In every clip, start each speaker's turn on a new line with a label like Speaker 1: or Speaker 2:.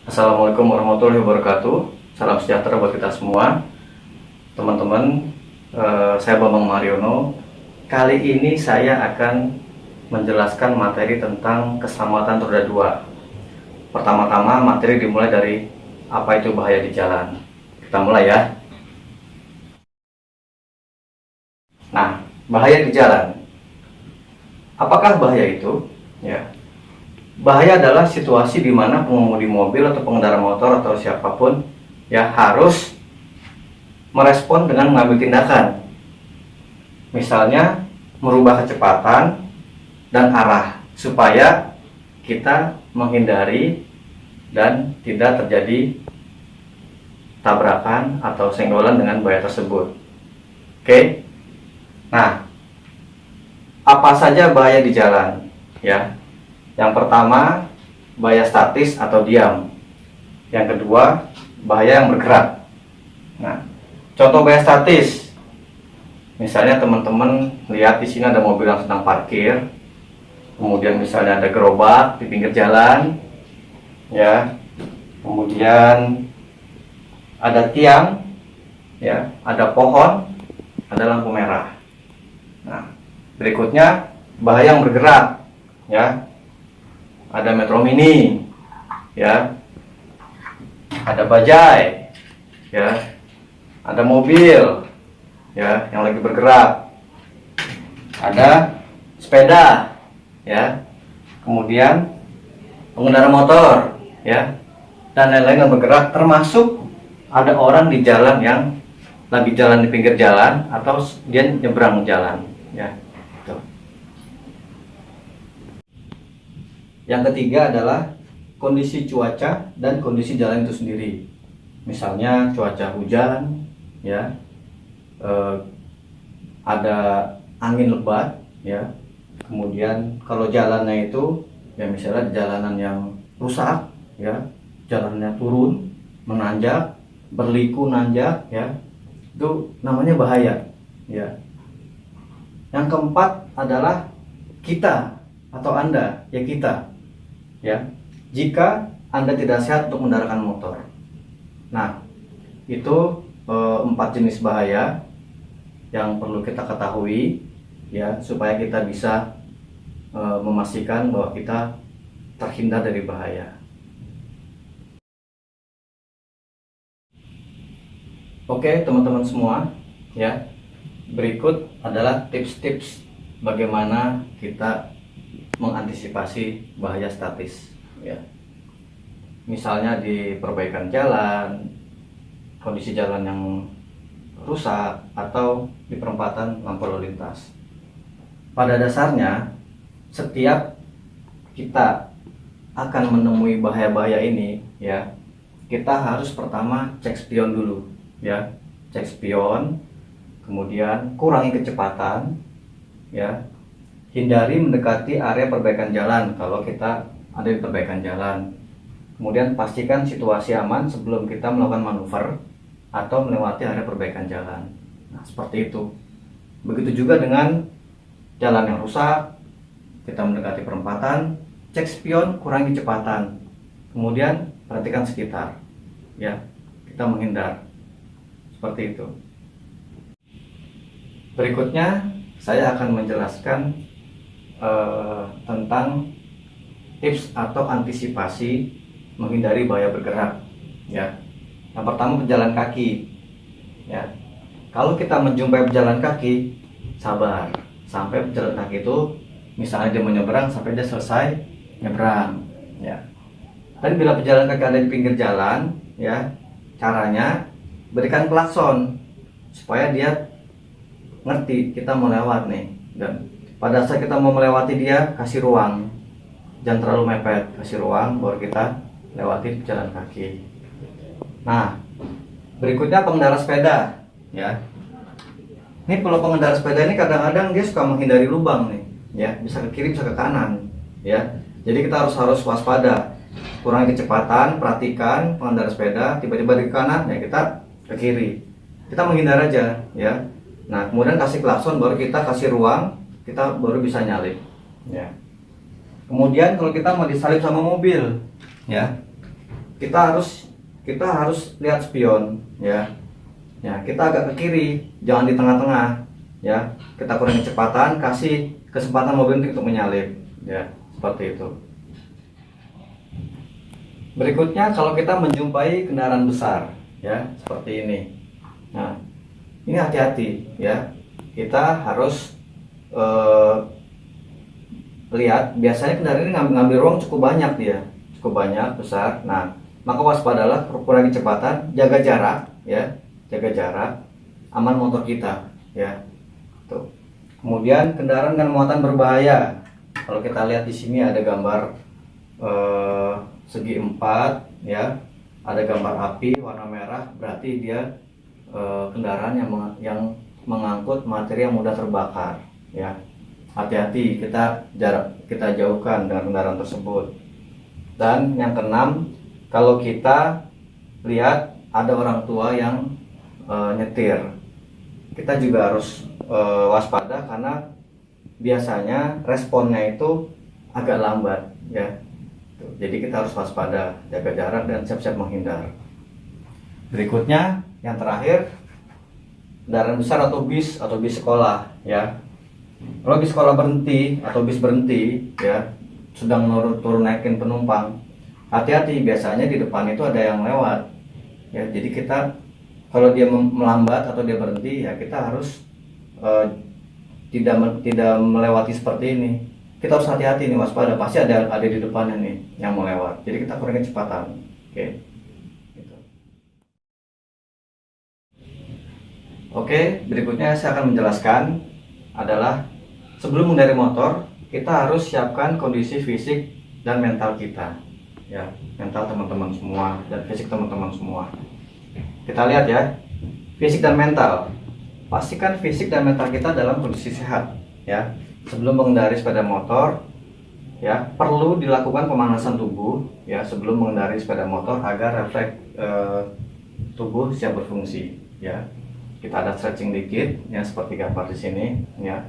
Speaker 1: Assalamualaikum warahmatullahi wabarakatuh. Salam sejahtera buat kita semua, teman-teman. Saya Bambang Mariono. Kali ini saya akan menjelaskan materi tentang keselamatan roda 2. Pertama-tama materi dimulai dari apa itu bahaya di jalan. Kita mulai ya. Nah, bahaya di jalan. Apakah bahaya itu? Ya. Bahaya adalah situasi di mana pengemudi mobil atau pengendara motor atau siapapun ya harus merespon dengan mengambil tindakan. Misalnya merubah kecepatan dan arah supaya kita menghindari dan tidak terjadi tabrakan atau senggolan dengan bahaya tersebut. Oke. Nah, apa saja bahaya di jalan? Ya. Yang pertama, bahaya statis atau diam. Yang kedua, bahaya yang bergerak. Nah, contoh bahaya statis. Misalnya teman-teman lihat di sini ada mobil yang sedang parkir. Kemudian misalnya ada gerobak di pinggir jalan. Ya. Kemudian ada tiang, ya, ada pohon, ada lampu merah. Nah, berikutnya bahaya yang bergerak, ya. Ada metro mini, ya, ada bajai, ya, ada mobil, ya, yang lagi bergerak, ada sepeda, ya, kemudian pengendara motor, ya, dan lain-lain yang bergerak, termasuk ada orang di jalan yang lagi jalan di pinggir jalan atau dia nyebrang jalan, ya. Yang ketiga adalah kondisi cuaca dan kondisi jalan itu sendiri. Misalnya cuaca hujan, ya, ada angin lebat, ya. Kemudian kalau jalannya itu, ya misalnya jalanan yang rusak, ya, jalannya turun, menanjak, berliku nanjak, ya, itu namanya bahaya, ya. Yang keempat adalah kita atau Anda, ya kita. Ya, jika Anda tidak sehat untuk mengendaraan motor. Nah, itu 4 jenis bahaya yang perlu kita ketahui, ya, supaya kita bisa memastikan bahwa kita terhindar dari bahaya. Oke, teman-teman semua, ya, berikut adalah tips-tips bagaimana kita mengantisipasi bahaya statis, ya. Misalnya di perbaikan jalan, kondisi jalan yang rusak, atau di perempatan lampu lalu lintas. Pada dasarnya, setiap kita akan menemui bahaya-bahaya ini, ya, kita harus pertama cek spion dulu, ya, cek spion, kemudian kurangi kecepatan, ya. Hindari mendekati area perbaikan jalan kalau kita ada di perbaikan jalan. Kemudian pastikan situasi aman sebelum kita melakukan manuver atau melewati area perbaikan jalan. Nah, seperti itu. Begitu juga dengan jalan yang rusak, kita mendekati perempatan, cek spion, kurangi kecepatan. Kemudian perhatikan sekitar. Ya, kita menghindar. Seperti itu. Berikutnya saya akan menjelaskan tentang tips atau antisipasi menghindari bahaya bergerak, ya. Yang pertama, pejalan kaki, ya. Kalau kita menjumpai pejalan kaki, sabar sampai pejalan kaki itu misalnya dia menyeberang sampai dia selesai nyebrang, ya. Dan bila pejalan kaki ada di pinggir jalan, ya, caranya berikan klakson supaya dia ngerti kita mau lewat nih, dan pada saat kita mau melewati dia, kasih ruang, jangan terlalu mepet, kasih ruang baru kita lewati pejalan kaki. Nah, berikutnya pengendara sepeda, ya. Ini kalau pengendara sepeda ini kadang-kadang dia suka menghindari lubang nih, ya, bisa ke kiri bisa ke kanan, ya. Jadi kita harus waspada, kurangi kecepatan, perhatikan pengendara sepeda tiba-tiba di kanan, ya kita ke kiri, kita menghindar aja, ya. Nah, kemudian kasih klakson baru kita kasih ruang, kita baru bisa nyalip, ya. Kemudian kalau kita mau disalip sama mobil, ya, kita harus lihat spion, ya. Ya, kita agak ke kiri, jangan di tengah-tengah, ya. Kita kurangi kecepatan, kasih kesempatan mobil untuk menyalip, ya, seperti itu. Berikutnya, kalau kita menjumpai kendaraan besar, ya, seperti ini. Nah, ini hati-hati, ya. Kita harus lihat, biasanya kendaraan ini ngambil ruang cukup banyak, dia cukup banyak, besar. Nah, maka waspadalah, kurangi kecepatan, jaga jarak, ya, jaga jarak, aman motor kita, ya. Tuh. Kemudian kendaraan dengan muatan berbahaya. Kalau kita lihat di sini ada gambar segi 4, ya, ada gambar api warna merah, berarti dia kendaraan yang mengangkut materi yang mudah terbakar, ya. Hati-hati, kita jauhkan dengan kendaraan tersebut. Dan yang keenam, kalau kita lihat ada orang tua yang nyetir, kita juga harus waspada, karena biasanya responnya itu agak lambat, ya. Jadi kita harus waspada, jaga jarak dan siap-siap menghindar. Berikutnya, yang terakhir, kendaraan besar atau bis sekolah, ya. Kalau bis sekolah berhenti atau bis berhenti, ya, sedang turun naikin penumpang, hati-hati, biasanya di depan itu ada yang lewat, ya. Jadi kita, kalau dia melambat atau dia berhenti, ya kita harus tidak melewati seperti ini. Kita harus hati-hati nih, waspada, pasti ada di depannya nih yang mau lewat. Jadi kita kurangi kecepatan, oke. Gitu. Oke, berikutnya saya akan menjelaskan adalah sebelum mengendarai motor, kita harus siapkan kondisi fisik dan mental kita, ya, mental teman-teman semua dan fisik teman-teman semua. Kita lihat, ya, fisik dan mental. Pastikan fisik dan mental kita dalam kondisi sehat, ya. Sebelum mengendarai sepeda motor, ya, perlu dilakukan pemanasan tubuh, ya, sebelum mengendarai sepeda motor agar refleks tubuh siap berfungsi, ya. Kita ada stretching dikit, ya, seperti gambar di sini, ya.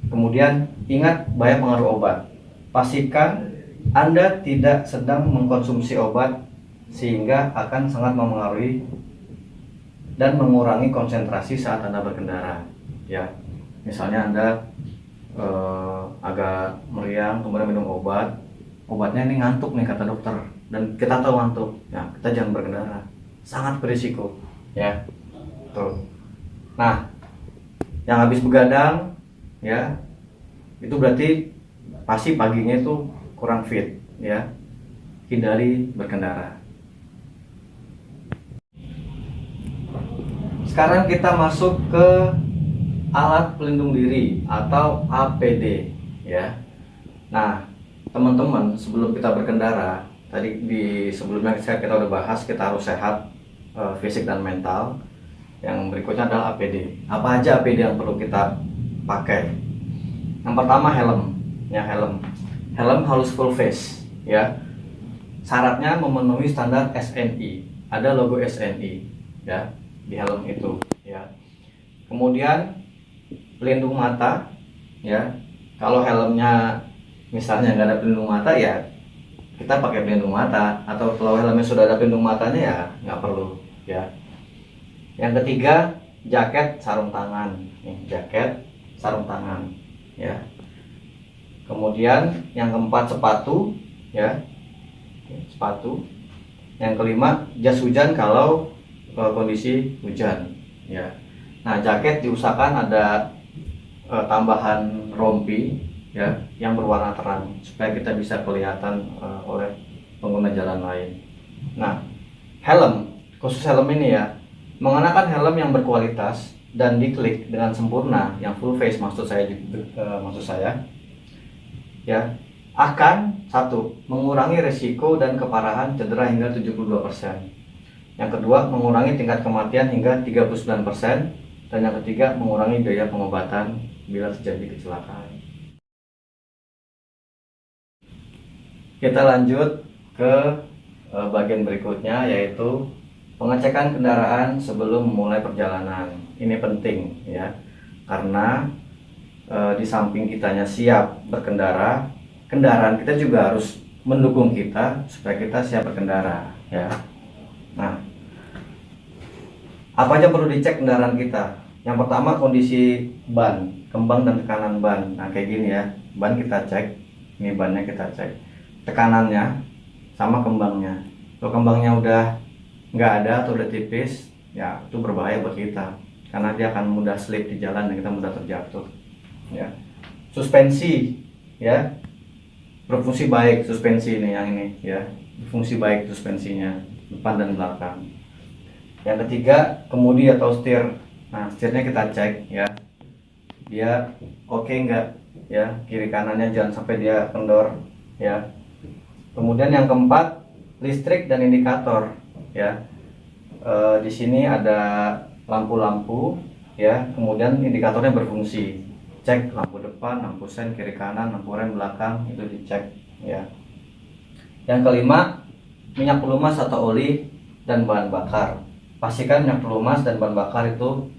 Speaker 1: Kemudian ingat bahaya pengaruh obat. Pastikan Anda tidak sedang mengkonsumsi obat sehingga akan sangat mempengaruhi dan mengurangi konsentrasi saat Anda berkendara, ya. Misalnya Anda agak meriang, kemudian minum obatnya ini ngantuk nih kata dokter, dan kita tahu ngantuk, ya, kita jangan berkendara, sangat berisiko, ya. Tuh. Nah, yang habis begadang, ya, itu berarti pasti paginya itu kurang fit, ya. Hindari berkendara. Sekarang kita masuk ke alat pelindung diri atau APD, ya. Nah, teman-teman, sebelum kita berkendara, tadi sebelumnya kita udah bahas kita harus sehat fisik dan mental. Yang berikutnya adalah APD. Apa aja APD yang perlu kita pakai? Yang pertama helm, ya, helm harus full face, ya. Syaratnya memenuhi standar SNI, ada logo SNI, ya, di helm itu, ya. Kemudian pelindung mata, ya. Kalau helmnya misalnya nggak ada pelindung mata, ya kita pakai pelindung mata, atau kalau helmnya sudah ada pelindung matanya, ya nggak perlu, ya. Yang ketiga, jaket sarung tangan, nih, jaket sarung tangan, ya. Kemudian yang keempat, sepatu, ya, sepatu. Yang kelima, jas hujan kalau kondisi hujan, ya. Nah, jaket diusahakan ada tambahan rompi, ya, yang berwarna terang supaya kita bisa kelihatan oleh pengguna jalan lain. Nah, helm, khusus helm ini, ya, mengenakan helm yang berkualitas dan diklik dengan sempurna, yang full face maksud saya, ya, akan satu, mengurangi resiko dan keparahan cedera hingga 72%. Yang kedua, mengurangi tingkat kematian hingga 39%. Dan yang ketiga, mengurangi biaya pengobatan bila terjadi kecelakaan. Kita lanjut ke bagian berikutnya, yaitu pengecekan kendaraan sebelum memulai perjalanan. Ini penting, ya, karena di samping kitanya siap berkendara, kendaraan kita juga harus mendukung kita supaya kita siap berkendara, ya. Nah, apa aja perlu dicek kendaraan kita? Yang pertama, kondisi ban, kembang dan tekanan ban. Nah, kayak gini ya, ban kita cek, ini bannya kita cek, tekanannya sama kembangnya. Kalau kembangnya udah nggak ada atau udah tipis, ya itu berbahaya buat kita, karena dia akan mudah slip di jalan dan kita mudah terjatuh, ya. Suspensi, ya, berfungsi baik suspensi ini, yang ini ya, berfungsi baik suspensinya depan dan belakang. Yang ketiga, kemudi atau setir. Nah, setirnya kita cek ya, dia oke nggak, ya, kiri kanannya jangan sampai dia kendor, ya. Kemudian yang keempat, listrik dan indikator, ya. Di sini ada lampu-lampu, ya, kemudian indikatornya berfungsi. Cek lampu depan, lampu sen, kiri kanan, lampu rem belakang, itu dicek, ya. Yang kelima, minyak pelumas atau oli dan bahan bakar. Pastikan minyak pelumas dan bahan bakar itu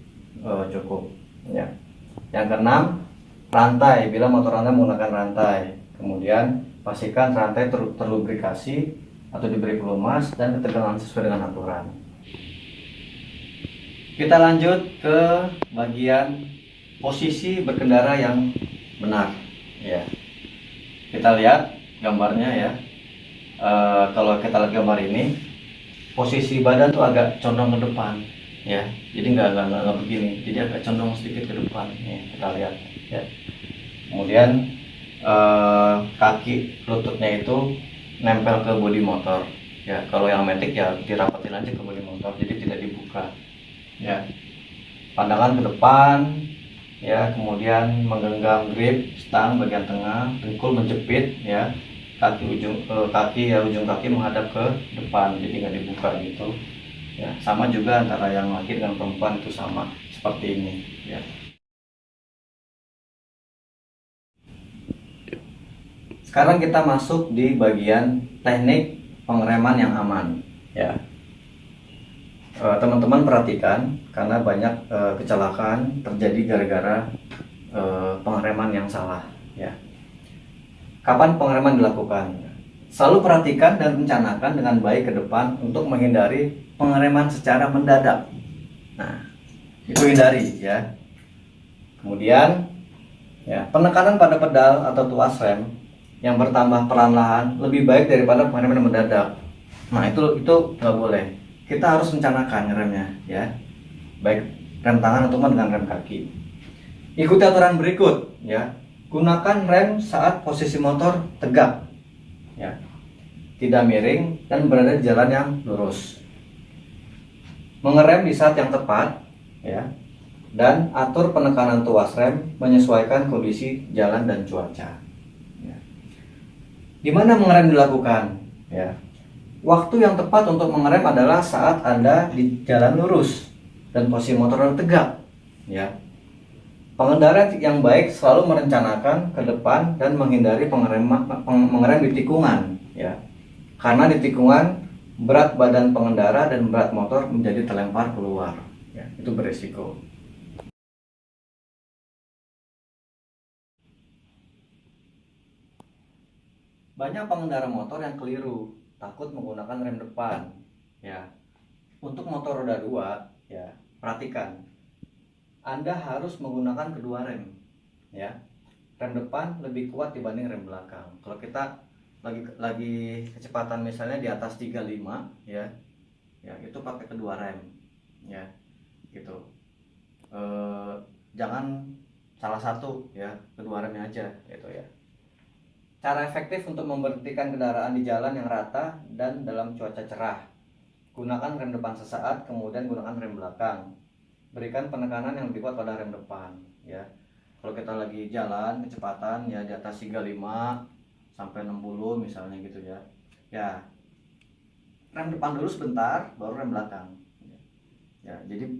Speaker 1: cukup, ya. Yang keenam, rantai, bila motor Anda menggunakan rantai. Kemudian pastikan rantai terlubrikasi atau diberi pelumas dan ketegangan sesuai dengan aturan. Kita lanjut ke bagian posisi berkendara yang benar, ya. Kita lihat gambarnya, ya. Kalau kita lihat gambar ini, posisi badan tuh agak condong ke depan, ya. Jadi nggak begini, jadi agak condong sedikit ke depan. Nih, kita lihat, ya. Kemudian kaki lututnya itu nempel ke bodi motor, ya. Kalau yang matic ya dirapatin aja ke bodi motor, jadi tidak dibuka, ya. Pandangan ke depan, ya. Kemudian menggenggam grip stang bagian tengah, dengkul menjepit, ya. Ujung kaki menghadap ke depan, jadi nggak dibuka gitu, ya. Sama juga antara yang laki dengan perempuan, itu sama seperti ini, ya. Sekarang kita masuk di bagian teknik pengereman yang aman, ya. Teman-teman perhatikan, karena banyak kecelakaan terjadi gara-gara pengereman yang salah, ya. Kapan pengereman dilakukan? Selalu perhatikan dan rencanakan dengan baik ke depan untuk menghindari pengereman secara mendadak. Nah, itu hindari, ya. Kemudian, ya, penekanan pada pedal atau tuas rem yang bertambah perlahan-lahan lebih baik daripada pengereman mendadak. Nah, itu nggak boleh. Kita harus rencanakan remnya, ya, baik rem tangan ataupun dengan rem kaki. Ikuti aturan berikut, ya. Gunakan rem saat posisi motor tegak, ya, tidak miring dan berada di jalan yang lurus. Mengerem di saat yang tepat, ya, dan atur penekanan tuas rem menyesuaikan kondisi jalan dan cuaca, ya. Di mana mengerem dilakukan, ya? Waktu yang tepat untuk mengerem adalah saat Anda di jalan lurus dan posisi motor tegak, ya. Pengendara yang baik selalu merencanakan ke depan dan menghindari mengerem di tikungan, ya. Karena di tikungan berat badan pengendara dan berat motor menjadi terlempar keluar, ya. Itu beresiko. Banyak pengendara motor yang keliru, takut menggunakan rem depan, ya. Untuk motor roda 2, ya, perhatikan, Anda harus menggunakan kedua rem, ya. Rem depan lebih kuat dibanding rem belakang. Kalau kita lagi kecepatan misalnya di atas 35, ya, itu pakai kedua rem, ya, gitu. Jangan salah satu, ya, kedua remnya aja, gitu, ya. Cara efektif untuk memberhentikan kendaraan di jalan yang rata dan dalam cuaca cerah: gunakan rem depan sesaat, kemudian gunakan rem belakang. Berikan penekanan yang lebih kuat pada rem depan, ya. Kalau kita lagi jalan kecepatan ya di atas 35 sampai 60 misalnya gitu, ya. Ya, rem depan dulu sebentar, baru rem belakang. Ya, jadi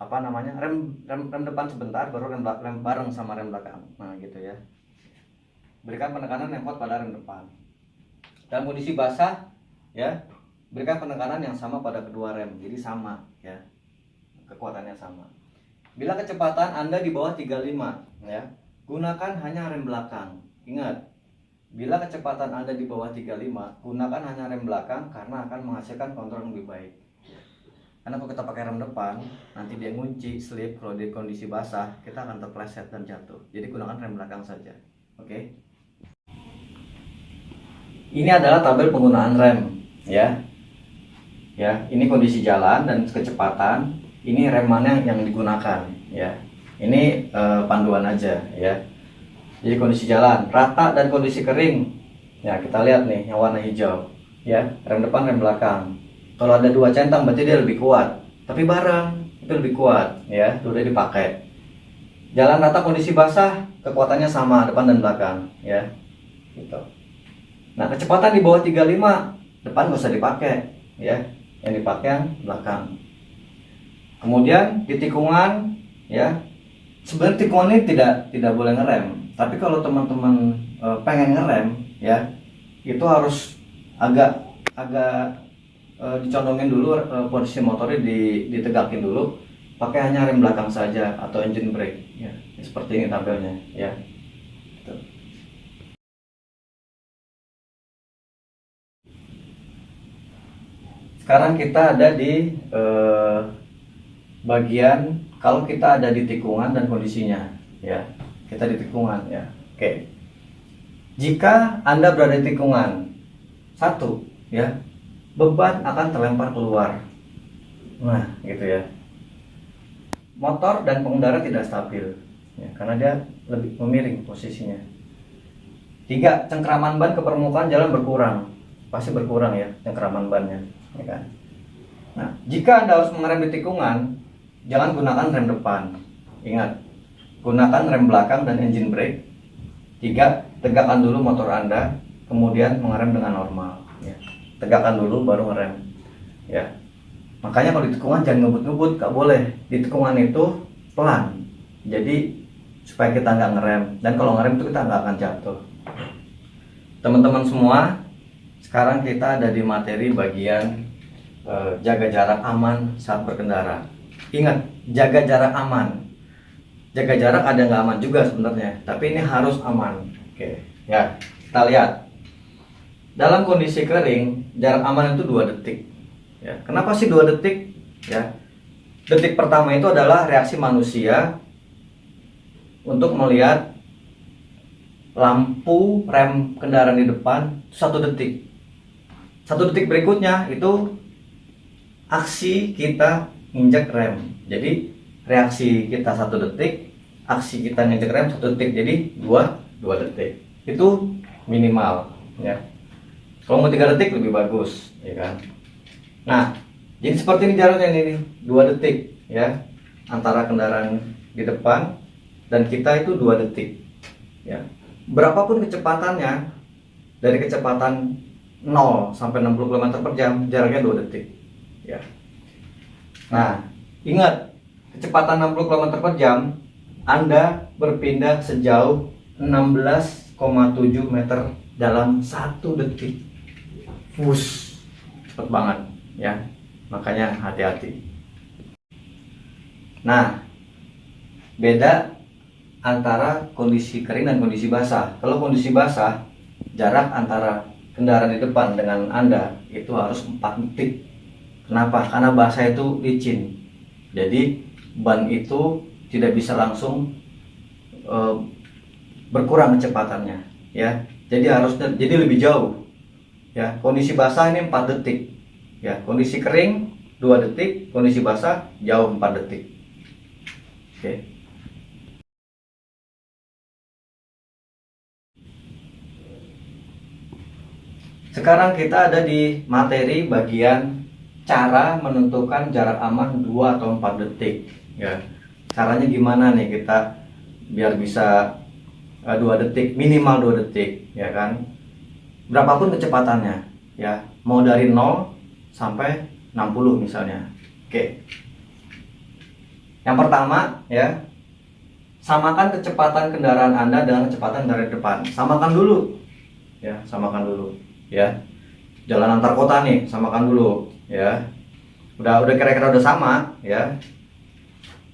Speaker 1: rem depan sebentar, baru rem bareng sama rem belakang. Nah, gitu, ya. Berikan penekanan yang kuat pada rem depan. Dalam kondisi basah, ya, berikan penekanan yang sama pada kedua rem, jadi sama, ya, kekuatannya sama. Bila kecepatan Anda di bawah 35, ya, gunakan hanya rem belakang. Ingat, Bila kecepatan Anda di bawah 35, gunakan hanya rem belakang karena akan menghasilkan kontrol yang lebih baik. Karena kalau kita pakai rem depan, nanti dia ngunci, slip, kalau di kondisi basah, kita akan terpleset dan jatuh. Jadi gunakan rem belakang saja. Oke. Ini adalah tabel penggunaan rem, ya. Ya, ini kondisi jalan dan kecepatan. Ini rem mana yang digunakan, ya. Ini panduan aja, ya. Jadi kondisi jalan rata dan kondisi kering, ya kita lihat nih yang warna hijau, ya rem depan rem belakang. Kalau ada 2 centang berarti dia lebih kuat, tapi bareng itu lebih kuat, ya udah dipakai. Jalan rata kondisi basah kekuatannya sama depan dan belakang, ya gitu. Nah kecepatan di bawah 35 depan nggak usah dipakai, ya yang dipakai yang belakang. Kemudian di tikungan, ya sebenarnya tikungan ini tidak boleh ngerem. Tapi kalau teman-teman pengen ngerem, ya itu harus agak dicondongin dulu, posisi motornya ditegakin dulu, pakai hanya rem belakang saja atau engine brake, ya seperti ini tabelnya, ya. Gitu. Sekarang kita ada di bagian kalau kita ada di tikungan dan kondisinya, ya. Kita di tikungan, ya. Oke. Jika Anda berada di tikungan, satu, ya, beban akan terlempar keluar. Nah, gitu ya. Motor dan pengendara tidak stabil, ya, karena dia lebih memiring posisinya. 3, cengkraman ban ke permukaan jalan berkurang. Pasti berkurang ya cengkraman bannya, ya kan. Nah, jika Anda harus mengerem di tikungan, jangan gunakan rem depan. Ingat, gunakan rem belakang dan engine brake. 3, tegakkan dulu motor Anda, kemudian mengerem dengan normal, ya. Tegakkan dulu baru ngerem, ya. Makanya kalau di tikungan jangan ngebut-ngebut, gak boleh. Di tikungan itu pelan, jadi supaya kita nggak ngerem, dan kalau ngerem itu kita nggak akan jatuh. Teman-teman semua, sekarang kita ada di materi bagian jaga jarak aman saat berkendara. Ingat, jaga jarak aman. Jaga jarak ada nggak aman juga sebenarnya, tapi ini harus aman. Oke, ya kita lihat. Dalam kondisi kering, jarak aman itu 2 detik. Ya, kenapa sih 2 detik? Ya, detik pertama itu adalah reaksi manusia untuk melihat lampu rem kendaraan di depan 1 detik. 1 detik berikutnya itu aksi kita injek rem. Jadi reaksi kita 1 detik, aksi kita nginjek rem 1 detik, jadi 2 detik itu minimal, ya. Kalau mau 3 detik lebih bagus, ya kan. Nah, jadi seperti ini jaraknya ini 2 detik, ya, antara kendaraan di depan dan kita itu 2 detik, ya. Berapapun kecepatannya, dari kecepatan 0 sampai 60 km/jam jaraknya 2 detik, ya. Nah, ingat, kecepatan 60 km/jam Anda berpindah sejauh 16,7 meter dalam 1 detik. Wush, cepet banget, ya. Makanya hati-hati. Nah, beda antara kondisi kering dan kondisi basah. Kalau kondisi basah, jarak antara kendaraan di depan dengan Anda itu harus 4 detik. Kenapa? Karena basah itu licin. Jadi ban itu tidak bisa langsung berkurang kecepatannya, ya. Jadi lebih jauh, ya. Kondisi basah ini 4 detik, ya. Kondisi kering 2 detik, kondisi basah jauh 4 detik. Oke. Sekarang kita ada di materi bagian cara menentukan jarak aman 2 atau 4 detik, ya. Caranya gimana nih kita biar bisa 2 detik, minimal 2 detik, ya kan. Berapapun kecepatannya, ya. Mau dari 0 sampai 60 misalnya. Oke. Yang pertama, ya, samakan kecepatan kendaraan Anda dengan kecepatan dari depan. Samakan dulu, ya, samakan dulu, ya. Jalan antar kota nih, samakan dulu, ya. Udah kira-kira udah sama, ya.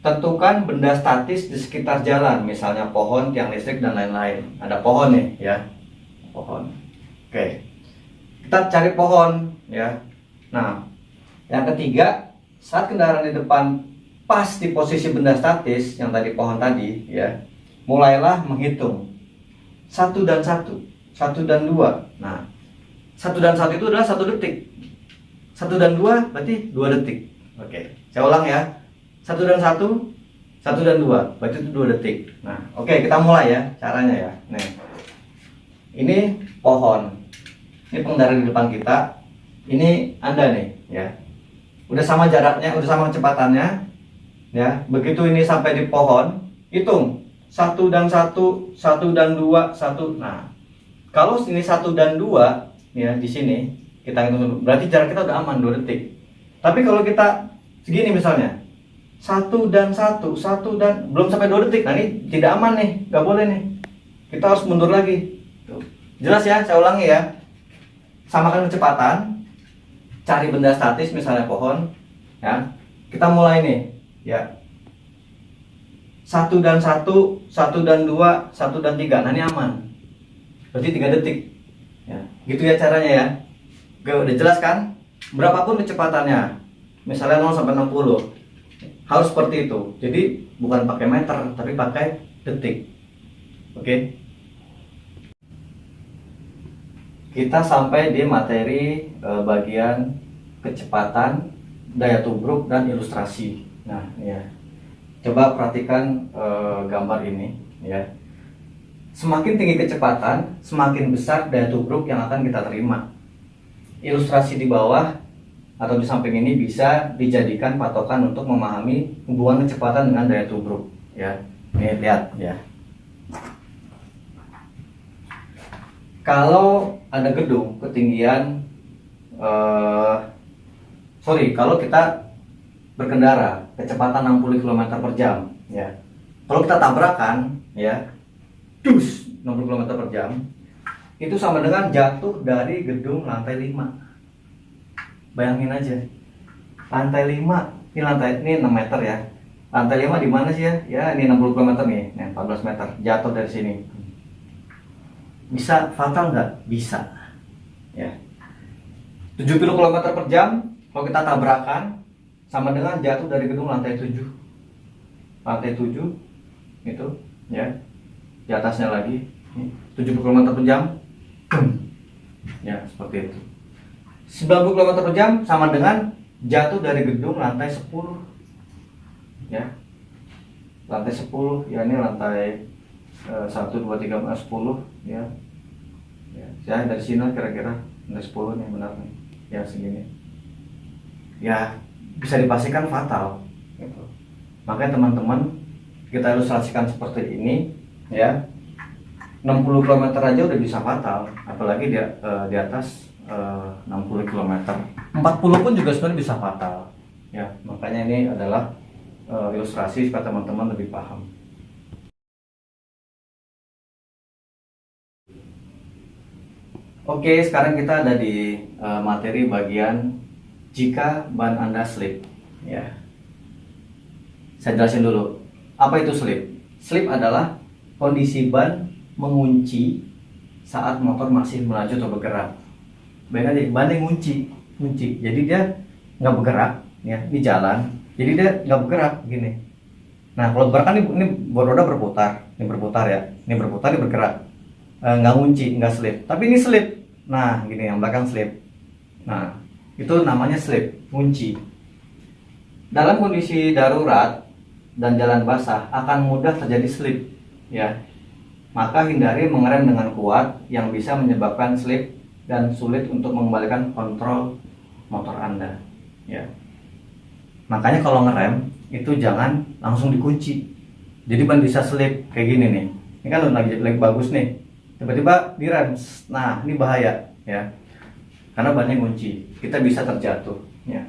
Speaker 1: Tentukan benda statis di sekitar jalan, misalnya pohon, tiang listrik dan lain-lain. Ada pohon nih, ya. pohon. Oke, kita cari pohon ya. Nah, yang ketiga, saat kendaraan di depan pas di posisi benda statis yang tadi pohon tadi ya, mulailah menghitung 1 dan 1, 1 dan 2. Nah, 1 dan 1 itu adalah 1 detik. 1 dan 2 berarti 2 detik. Oke, saya ulang ya. 1 dan 1, 1 dan 2 berarti itu 2 detik. Nah, oke, kita mulai ya caranya ya. Nih, ini pohon, ini pengendara di depan kita, ini Anda nih ya. Udah sama jaraknya, udah sama kecepatannya ya. Begitu ini sampai di pohon, hitung 1 dan 1, 1 dan 2, 1. Nah, kalau ini 1 dan 2 ya, di sini kita hitung dulu, berarti jarak kita udah aman 2 detik. Tapi kalau kita segini misalnya 1 dan 1, 1 dan belum sampai 2 detik, nah ini tidak aman nih, nggak boleh nih, kita harus mundur lagi. Tuh. Jelas ya, saya ulangi ya. Samakan kecepatan, cari benda statis misalnya pohon ya. Kita mulai nih ya. 1 dan 1, 1 dan 2, 1 dan 3. Nah ini aman, berarti 3 detik ya. Gitu ya caranya ya. Oke, udah jelas kan? Berapapun kecepatannya, misalnya 0 sampai 60, harus seperti itu. Jadi bukan pakai meter tapi pakai detik. Oke, kita sampai di materi bagian kecepatan, daya tubruk, dan ilustrasi. Nah ya, coba perhatikan gambar ini ya. Semakin tinggi kecepatan, semakin besar daya tubruk yang akan kita terima. Ilustrasi di bawah atau di samping ini bisa dijadikan patokan untuk memahami hubungan kecepatan dengan daya tubruk ya. Nih lihat ya. Kalau ada gedung ketinggian kalau kita berkendara kecepatan 60 km per jam ya. Kalau kita tabrakan ya, 60 km per jam, itu sama dengan jatuh dari gedung lantai 5. Bayangin aja, lantai 5, ini 6 meter ya. Lantai 5 di mana sih ya? Ya ini 60 km nih, 14 meter, jatuh dari sini. Bisa fatal nggak? Bisa ya. 70 km per jam kalau kita tabrakan sama dengan jatuh dari gedung lantai 7. Lantai 7 itu ya, di atasnya lagi 70 km per jam ya, seperti itu. 90 km per jam sama dengan jatuh dari gedung lantai 10 ya. Lantai 10 ya, ini lantai 1, 2, 3, 4, 10 ya. Ya dari sini kira-kira lantai 10 nih, benar nih ya, segini ya, bisa dipastikan fatal gitu. Makanya teman-teman, kita ilustrasikan seperti ini ya. 60 km aja udah bisa fatal, apalagi di atas 60 km. 40 pun juga sebenarnya bisa fatal ya. Makanya ini adalah ilustrasi supaya teman-teman lebih paham. Oke, sekarang kita ada di materi bagian jika ban Anda slip ya. Saya jelasin dulu, apa itu slip. Slip adalah kondisi ban mengunci saat motor masih melaju atau bergerak. Bayangin aja, ban yang kunci, jadi dia nggak bergerak ya di jalan, jadi dia nggak bergerak gini. Nah kalau bergerak kan ini roda berputar, ini berputar ya, ini berputar, ini bergerak, nggak ngunci, nggak slip. Tapi ini slip, nah gini, yang belakang slip. Nah itu namanya slip, kunci. Dalam kondisi darurat dan jalan basah akan mudah terjadi slip ya. Maka hindari mengerem dengan kuat yang bisa menyebabkan slip dan sulit untuk mengembalikan kontrol motor Anda ya. Makanya kalau ngerem itu jangan langsung dikunci. Jadi ban bisa slip kayak gini nih. Ini kan lagi bagus nih, tiba-tiba direm. Nah ini bahaya ya, karena bannya kunci, kita bisa terjatuh ya.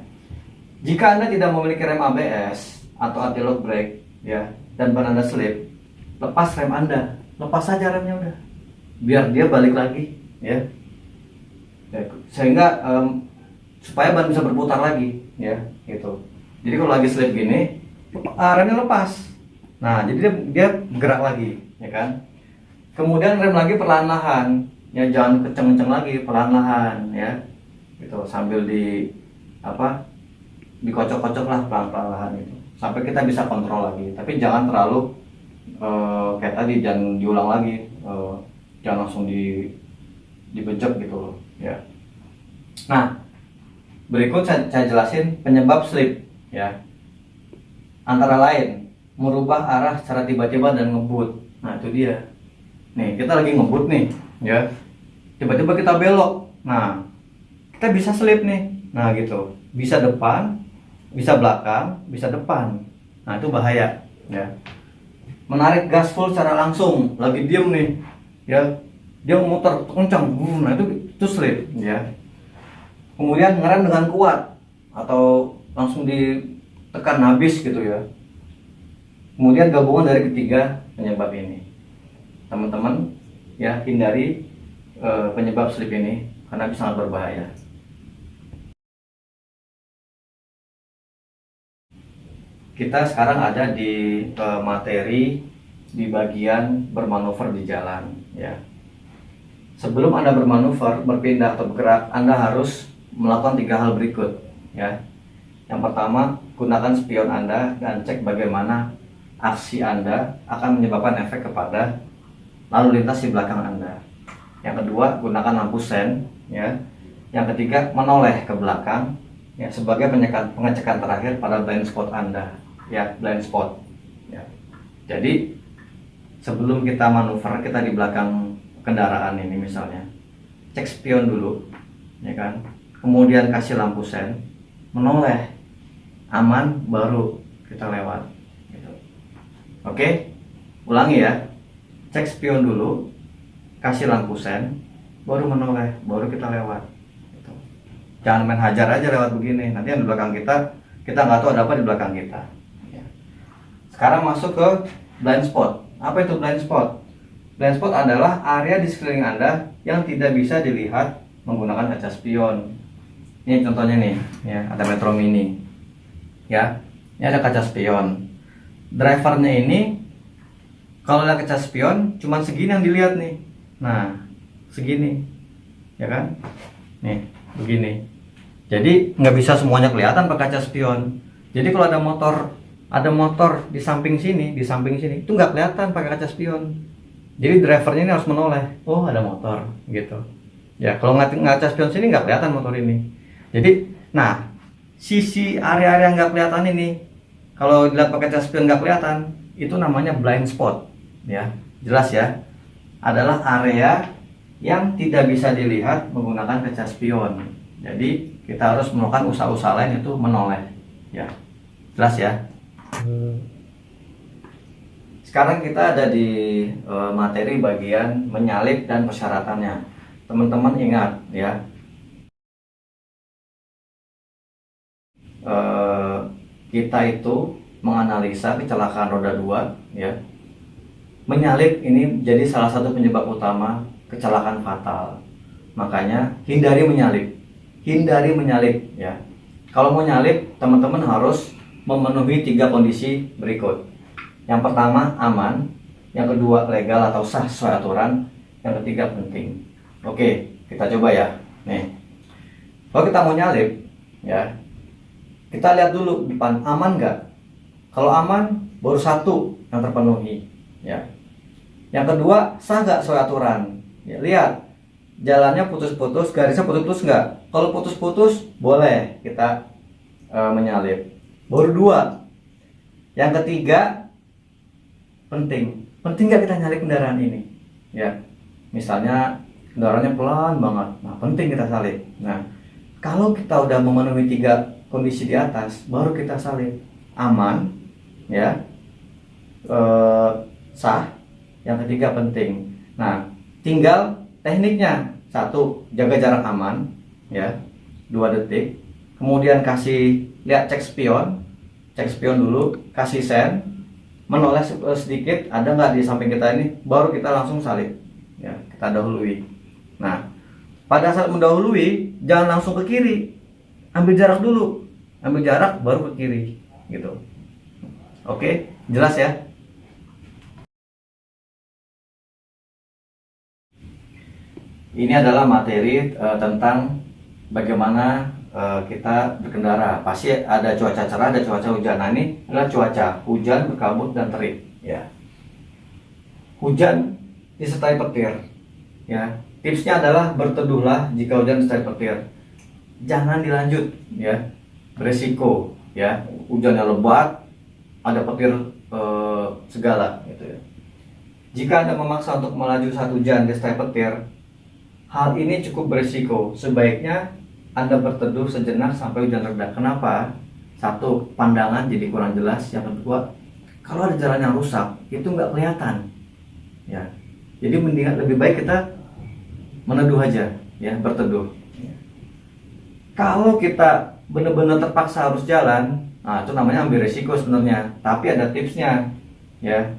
Speaker 1: Jika Anda tidak memiliki rem ABS atau anti-lock brake ya, dan ban Anda slip, lepas rem Anda, lepas saja remnya udah, biar dia balik lagi ya, sehingga supaya ban bisa berputar lagi ya gitu. Jadi kalau lagi slip gini, remnya lepas, nah jadi dia gerak lagi ya kan. Kemudian rem lagi perlahan-lahan ya jangan kenceng-kenceng lagi, pelan-pelan ya, gitu, sambil dikocok-kocok lah pelan-pelan gitu, sampai kita bisa kontrol lagi. Tapi jangan terlalu kayak tadi, jangan diulang lagi, jangan langsung dibejek gitu loh ya. Nah, berikut saya jelasin penyebab slip ya. Antara lain merubah arah secara tiba-tiba dan ngebut. Nah, itu dia. Nih, kita lagi ngebut nih ya. Tiba-tiba kita belok. Nah, kita bisa slip nih. Nah, gitu. Bisa depan, bisa belakang, bisa depan. Nah, itu bahaya ya. Menarik gas full secara langsung, lagi diem nih ya, dia muter kencang, nah itu slip ya. Kemudian ngerem dengan kuat atau langsung ditekan habis gitu ya. Kemudian gabungan dari ketiga penyebab ini, teman-teman ya, hindari penyebab slip ini karena bisa sangat berbahaya. Kita sekarang ada di materi di bagian bermanuver di jalan ya. Sebelum Anda bermanuver, berpindah atau bergerak, Anda harus melakukan 3 hal berikut ya. Yang pertama, gunakan spion Anda dan cek bagaimana aksi Anda akan menyebabkan efek kepada lalu lintas di belakang Anda. Yang kedua, gunakan lampu sen ya. Yang ketiga, menoleh ke belakang ya, sebagai pengecekan terakhir pada blind spot Anda ya, blind spot ya. Jadi sebelum kita manuver, kita di belakang kendaraan ini misalnya, cek spion dulu ya kan, kemudian kasih lampu sen, menoleh, aman, baru kita lewat gitu. Oke, ulangi ya, cek spion dulu, kasih lampu sen, baru menoleh, baru kita lewat gitu. Jangan main hajar aja lewat begini, nanti yang di belakang kita nggak tahu ada apa di belakang kita ya. Sekarang masuk ke blind spot. Apa itu blind spot? Blind spot adalah area di sekeliling Anda yang tidak bisa dilihat menggunakan kaca spion. Ini contohnya nih, ya, ada Metro Mini. Ya, ini ada kaca spion. Drivernya ini kalau lihat kaca spion cuma segini yang dilihat nih. Nah, segini. Ya kan? Nih, begini. Jadi nggak bisa semuanya kelihatan pakai kaca spion. Jadi kalau ada motor di samping sini, itu nggak kelihatan pakai kaca spion. Jadi drivernya ini harus menoleh, oh ada motor gitu ya. Kalau ngaca spion sini nggak kelihatan motor ini. Jadi nah, sisi area-area nggak kelihatan ini, kalau dilihat pakai kaca spion nggak kelihatan, itu namanya blind spot ya. Jelas ya, adalah area yang tidak bisa dilihat menggunakan kaca spion. Jadi kita harus melakukan usaha-usaha lain, itu menoleh ya. Jelas ya. Sekarang kita ada di materi bagian menyalip dan persyaratannya. Teman-teman ingat ya, kita itu menganalisa kecelakaan roda 2 ya. Menyalip ini jadi salah satu penyebab utama kecelakaan fatal. Makanya hindari menyalip ya. Kalau mau nyalip, teman-teman harus memenuhi 3 kondisi berikut. Yang pertama, aman. Yang kedua, legal atau sah sesuai aturan. Yang ketiga, penting. Oke, kita coba ya. Nih, kalau kita mau nyalip ya, kita lihat dulu depan aman nggak. Kalau aman, baru 1 yang terpenuhi ya. Yang kedua, sah nggak sesuai aturan ya. Lihat jalannya putus-putus, garisnya putus-putus nggak. Kalau putus-putus, boleh kita menyalip. Baru 2. Yang ketiga, penting nggak kita nyalip kendaraan ini ya. Misalnya kendaraannya pelan banget, nah penting kita salip. Nah, kalau kita udah memenuhi 3 kondisi di atas, baru kita salip. Aman ya, sah, yang ketiga penting. Nah, tinggal tekniknya. 1, jaga jarak aman ya, 2 detik. Kemudian lihat cek spion dulu, kasih sen, menoleh sedikit, ada nggak di samping kita ini, baru kita langsung salip ya, kita dahului. Nah, pada saat mendahului jangan langsung ke kiri, ambil jarak dulu, baru ke kiri gitu. Oke, jelas ya. Ini adalah materi tentang bagaimana kita berkendara. Pasti ada cuaca cerah, ada cuaca hujan. Nah, ini adalah cuaca hujan berkabut dan terik. Ya, hujan disertai petir. Ya, tipsnya adalah berteduhlah jika hujan disertai petir. Jangan dilanjut, ya, beresiko. Ya, hujannya lebat, ada petir segala, gitu ya. Jika Anda memaksa untuk melaju saat hujan disertai petir, hal ini cukup berisiko. Sebaiknya Anda berteduh sejenak sampai hujan reda. Kenapa? Satu, pandangan jadi kurang jelas. Yang kedua, kalau ada jalan yang rusak, itu nggak kelihatan. Ya, jadi mendingan lebih baik kita meneduh aja, ya, berteduh. Kalau kita benar-benar terpaksa harus jalan, nah itu namanya ambil resiko sebenarnya. Tapi ada tipsnya, ya.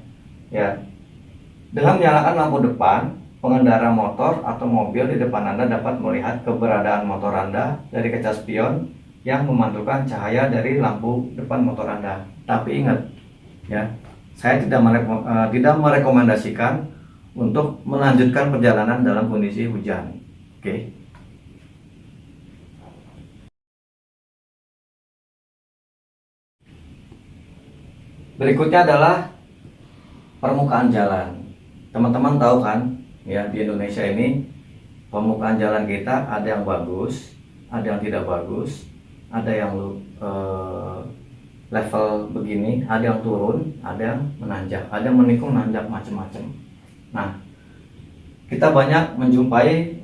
Speaker 1: Dengan menyalakan lampu depan, pengendara motor atau mobil di depan Anda dapat melihat keberadaan motor Anda dari kaca spion yang memantulkan cahaya dari lampu depan motor Anda. Tapi ingat, ya, saya tidak merekomendasikan untuk melanjutkan perjalanan dalam kondisi hujan. Oke. Berikutnya adalah permukaan jalan. Teman-teman tahu kan, ya, di Indonesia ini permukaan jalan kita ada yang bagus, ada yang tidak bagus, ada yang level begini, ada yang turun, ada yang menanjak, ada yang menikung, nanjak, macam-macam. Nah, kita banyak menjumpai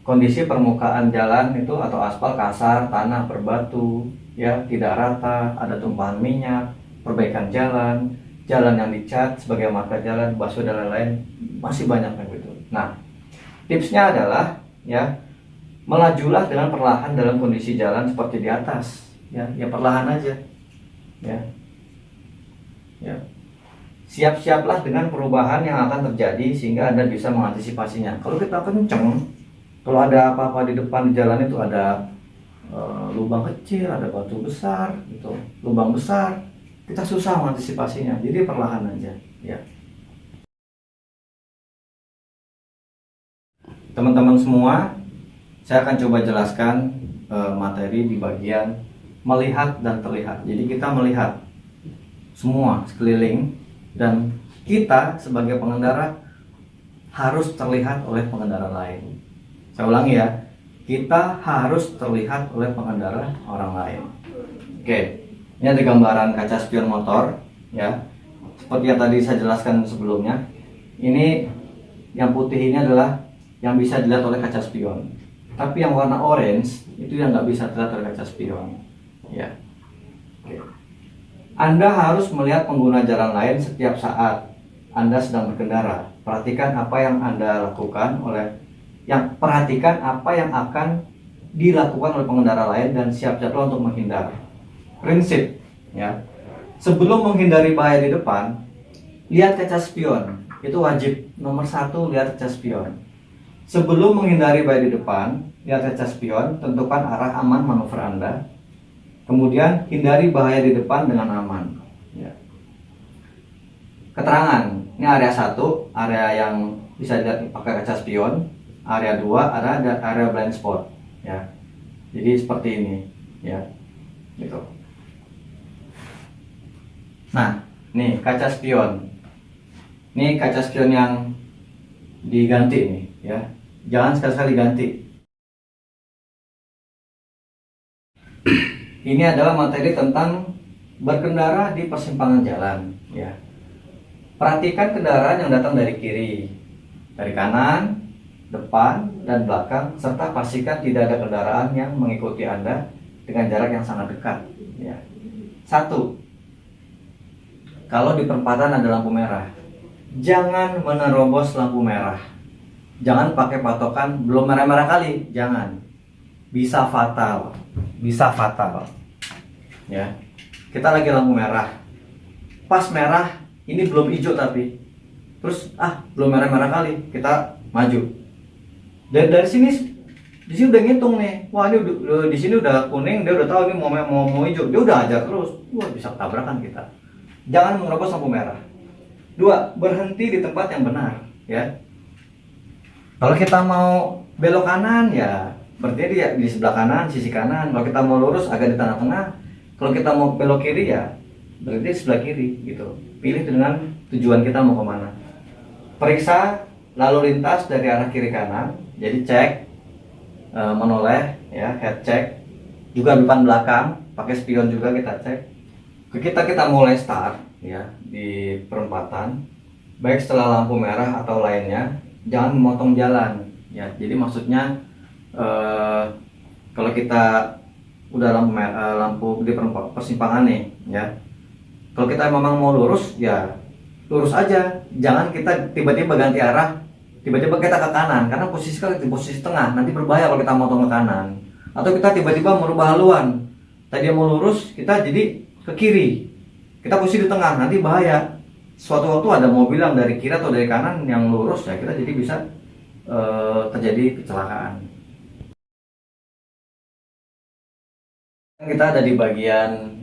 Speaker 1: kondisi permukaan jalan itu atau aspal kasar, tanah berbatu, ya, tidak rata, ada tumpahan minyak, perbaikan jalan, jalan yang dicat sebagai marka jalan, bakso dan lain-lain, masih banyak yang gitu. Nah, tipsnya adalah, ya, melajulah dengan perlahan dalam kondisi jalan seperti di atas, ya perlahan aja, ya. Siap-siaplah dengan perubahan yang akan terjadi sehingga Anda bisa mengantisipasinya. Kalau kita kenceng, kalau ada apa-apa di depan di jalan itu ada lubang kecil, ada batu besar, gitu, lubang besar, kita susah mengantisipasinya. Jadi perlahan aja, ya. Teman-teman semua, saya akan coba jelaskan materi di bagian melihat dan terlihat. Jadi kita melihat semua sekeliling dan kita sebagai pengendara harus terlihat oleh pengendara lain. Saya ulangi, ya, kita harus terlihat oleh pengendara orang lain. Oke. Ini ada gambaran kaca spion motor, ya. Seperti yang tadi saya jelaskan sebelumnya. Ini yang putih ini adalah yang bisa dilihat oleh kaca spion. Tapi yang warna orange itu yang nggak bisa dilihat oleh kaca spion, ya. Oke. Anda harus melihat pengguna jalan lain setiap saat Anda sedang berkendara. Perhatikan apa yang Anda lakukan perhatikan apa yang akan dilakukan oleh pengendara lain dan siap-siaplah untuk menghindar. Prinsip, ya, sebelum menghindari bahaya di depan, lihat kaca spion. Itu wajib. Nomor 1, lihat kaca spion. Sebelum menghindari bahaya di depan, lihat kaca spion, tentukan arah aman manuver Anda. Kemudian hindari bahaya di depan dengan aman, ya. Keterangan, ini area 1, area yang bisa dilihat pakai kaca spion. Area 2, area blind spot, ya. Jadi seperti ini, ya, gitu. Nah, nih kaca spion. Ini kaca spion yang diganti nih, ya. Jangan sekali-sekali ganti. Ini adalah materi tentang berkendara di persimpangan jalan, ya. Perhatikan kendaraan yang datang dari kiri, dari kanan, depan, dan belakang, serta pastikan tidak ada kendaraan yang mengikuti Anda dengan jarak yang sangat dekat, ya. 1. Kalau di perempatan ada lampu merah, jangan menerobos lampu merah. Jangan pakai patokan belum merah-merah kali, jangan. Bisa fatal, ya. Kita lagi lampu merah, pas merah, ini belum hijau tapi, terus belum merah-merah kali, kita maju. Dan dari sini, di sini udah ngitung nih, wah ini di sini udah kuning, dia udah tahu ini mau hijau, dia udah ajar terus, wah bisa tabrakan kita. Jangan menerobos lampu merah. 2, berhenti di tempat yang benar, ya. Kalau kita mau belok kanan ya berarti dia di sebelah kanan, sisi kanan. Kalau kita mau lurus agak di tengah-tengah. Kalau kita mau belok kiri ya berarti di sebelah kiri gitu. Pilih dengan tujuan kita mau kemana. Periksa lalu lintas dari arah kiri kanan. Jadi cek menoleh ya, head check. Juga depan belakang, pakai spion juga kita cek. Kita mulai start ya di perempatan. Baik setelah lampu merah atau lainnya, jangan memotong jalan ya. Jadi maksudnya kalau kita udah lampu merah, lampu di persimpangan nih ya, kalau kita memang mau lurus ya lurus aja, jangan kita tiba-tiba ganti arah, tiba-tiba kita ke kanan, karena posisi kita di posisi tengah, nanti berbahaya kalau kita motong ke kanan. Atau kita tiba-tiba merubah haluan, tadi mau lurus kita jadi ke kiri, kita posisi di tengah, nanti bahaya. Suatu waktu ada mobil yang dari kiri atau dari kanan yang lurus ya, kita jadi bisa terjadi kecelakaan. Kita ada di bagian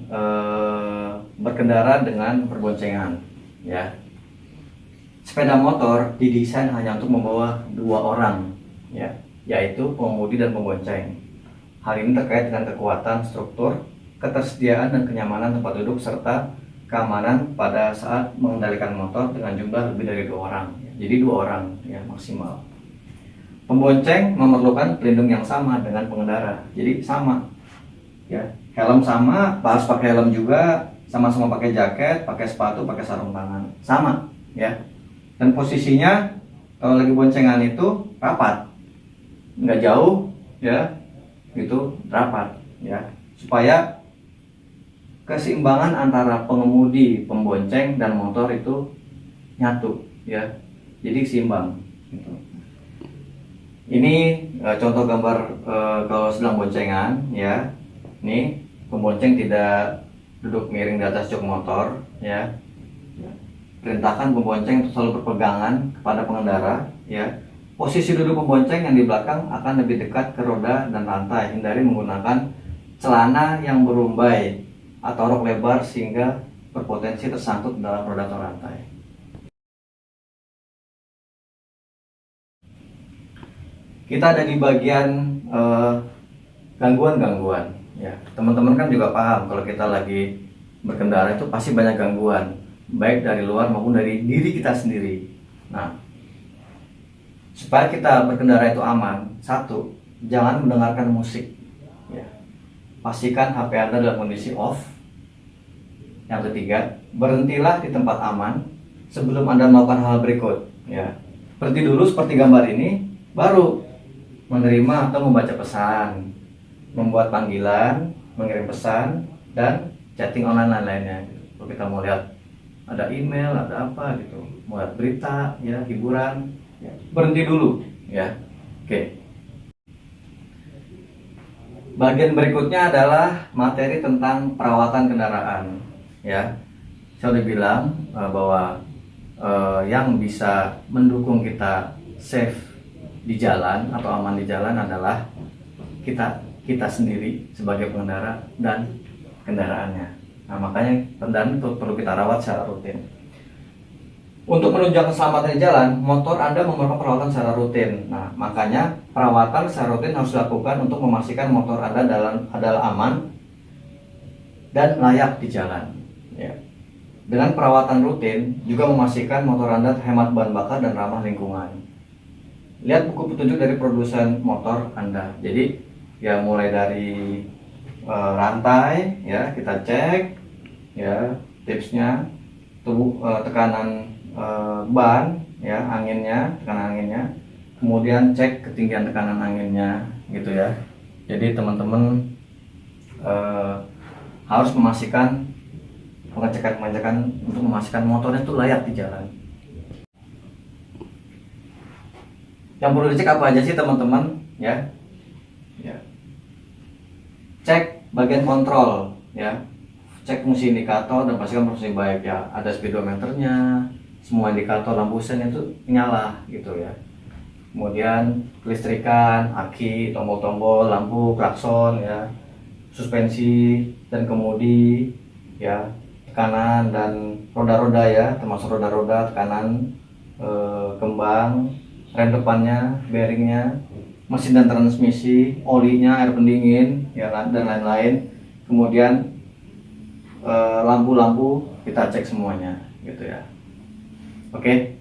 Speaker 1: berkendara dengan berboncengan ya. Sepeda motor didesain hanya untuk membawa 2 orang ya, yaitu pengemudi dan pembonceng. Hal ini terkait dengan kekuatan struktur, ketersediaan dan kenyamanan tempat duduk serta keamanan pada saat mengendalikan motor dengan jumlah lebih dari 2 orang. Jadi 2 orang ya maksimal. Pembonceng memerlukan pelindung yang sama dengan pengendara. Jadi sama ya, helm sama, harus pakai helm juga, sama-sama pakai jaket, pakai sepatu, pakai sarung tangan, sama ya. Dan posisinya kalau lagi boncengan itu rapat, nggak jauh ya, itu rapat ya, supaya keseimbangan antara pengemudi, pembonceng dan motor itu nyatu ya, jadi seimbang gitu. Ini contoh gambar kalau sedang boncengan ya. Ini pembonceng tidak duduk miring di atas jok motor ya. Perintahkan pembonceng untuk selalu berpegangan kepada pengendara ya. Posisi duduk pembonceng yang di belakang akan lebih dekat ke roda dan rantai. Hindari menggunakan celana yang berumbai atau rok lebar sehingga berpotensi tersangkut dalam roda atau rantai. Kita ada di bagian gangguan-gangguan ya. Teman-teman kan juga paham kalau kita lagi berkendara itu pasti banyak gangguan, baik dari luar maupun dari diri kita sendiri. Nah, supaya kita berkendara itu aman, satu, jangan mendengarkan musik ya. Pastikan HP Anda dalam kondisi off. Yang ketiga, berhentilah di tempat aman sebelum Anda melakukan hal berikut ya. Berhenti dulu seperti gambar ini, baru menerima atau membaca pesan, membuat panggilan, mengirim pesan, dan chatting online lainnya. Kalau kita mau lihat ada email, ada apa gitu, mau lihat berita, ya hiburan, ya, berhenti dulu, ya. Oke. Bagian berikutnya adalah materi tentang perawatan kendaraan, ya. Saya udah bilang bahwa yang bisa mendukung kita safe di jalan atau aman di jalan adalah kita sendiri sebagai pengendara dan kendaraannya. Nah, makanya kendaraan itu perlu kita rawat secara rutin. Untuk menunjang keselamatan di jalan, motor Anda memerlukan perawatan secara rutin. Nah, makanya perawatan secara rutin harus dilakukan untuk memastikan motor Anda adalah aman dan layak di jalan. Ya. Dengan perawatan rutin, juga memastikan motor Anda hemat bahan bakar dan ramah lingkungan. Lihat buku petunjuk dari produsen motor Anda. Jadi ya mulai dari rantai ya kita cek ya, tipsnya tekanan ban ya, anginnya, tekanan anginnya, kemudian cek ketinggian tekanan anginnya gitu ya. Jadi teman-teman harus memastikan pengecekan untuk memastikan motornya itu layak di jalan. Yang perlu dicek apa aja sih teman-teman ya? Cek bagian kontrol ya, cek fungsi indikator dan pastikan fungsi baik ya, ada speedometernya, semua indikator lampu sen itu nyala gitu ya. Kemudian kelistrikan, aki, tombol-tombol, lampu, klakson ya, suspensi dan kemudi ya, tekanan dan roda-roda ya, termasuk roda-roda, tekanan, kembang rem depannya, bearingnya, mesin dan transmisi, olinya, air pendingin, ya kan, dan lain-lain. Kemudian lampu-lampu kita cek semuanya, gitu ya. Oke.